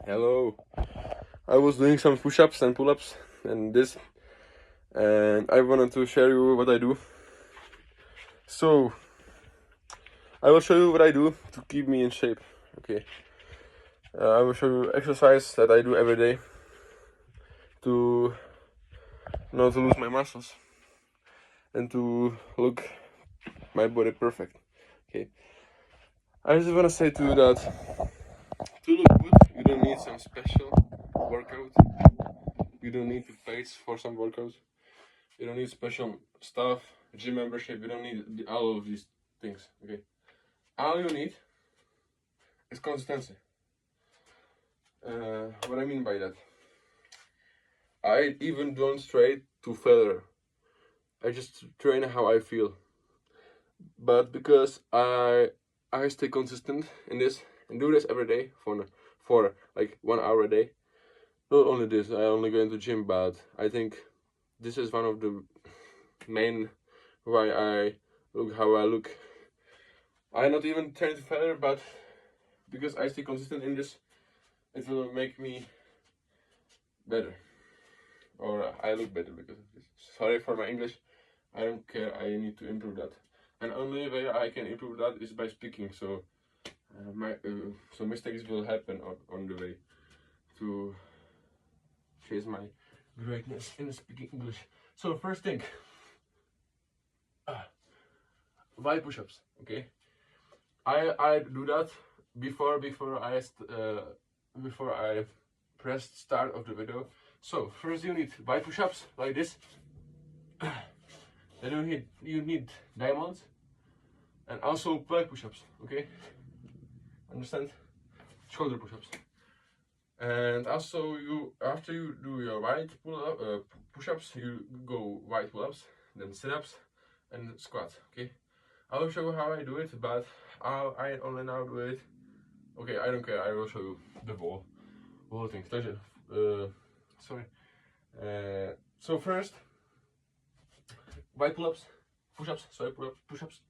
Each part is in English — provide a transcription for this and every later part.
Hello. I was doing some push-ups and pull-ups and I wanted to share you what I do. So I will show you what I do to keep me in shape. Okay. I will show you exercise that I do every day to not to lose my muscles and to look my body perfect. Okay. I just wanna say to you that to look good, you don't need some special workout. You don't need to pay for some workouts. You don't need special stuff, gym membership. You don't need all of these things. Okay. All you need is consistency. What I mean by that, I even don't train to failure. I just train how I feel. But because I stay consistent in this and do this every day for like 1 hour a day. Not only this, I only go into gym, but I think this is one of the main why I look how I look. I not even train to failure, but because I stay consistent in this, it will make me better, or I look better because of this. Sorry for my English. I don't care. I need to improve that, and only way I can improve that is by speaking. So so mistakes will happen on the way to chase my greatness in speaking English. So first thing, why push-ups? Okay, I do that before I press start of the video. So first you need why push-ups like this. Then you need diamonds and also back push-ups. Okay, understand? Shoulder push-ups. And also you after you do your wide push-ups, you go wide pull-ups, then sit-ups and squats. Okay, I will show you how I do it, but I only now do it. Okay, I don't care. I will show you the whole thing. Sorry. So first, wide pull-ups, push-ups. Sorry, push-ups.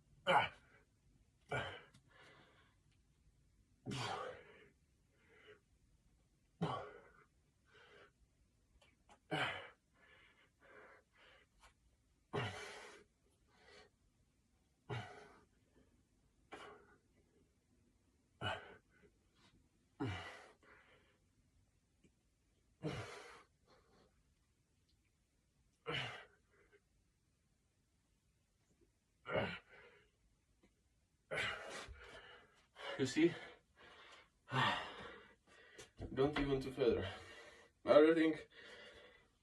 You see? Don't even to further. Another thing,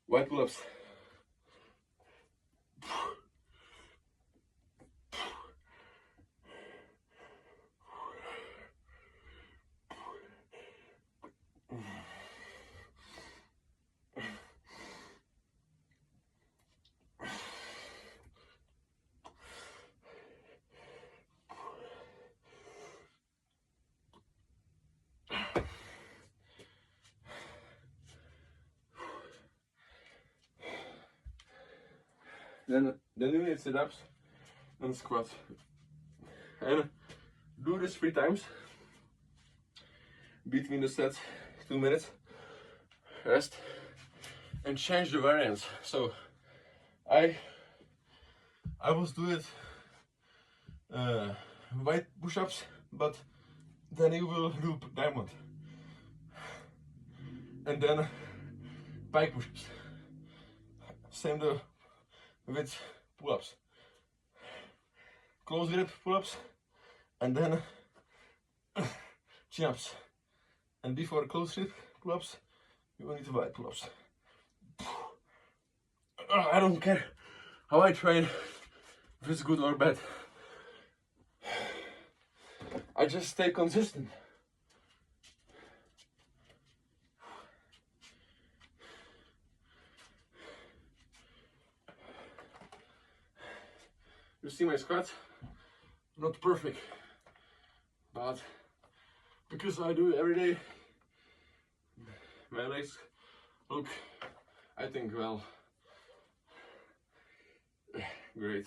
wide pull-ups. Then you need sit-ups and squats. And do this 3 times. Between the sets, 2 minutes. Rest. And change the variance. So I was do it wide push-ups, but then you will do diamond. And then pike push-ups. Same with pull-ups. Close grip pull-ups and then chin-ups. And before close grip pull-ups, you will need to wide pull-ups. I don't care how I train, if it's good or bad. I just stay consistent. You see my squats? Not perfect, but because I do it every day, my legs look, I think, well, great.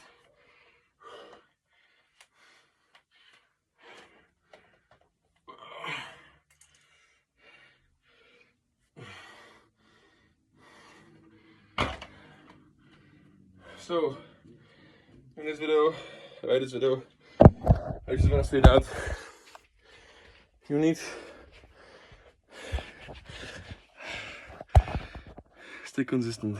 So, in this video, I just want to say that you need stay consistent.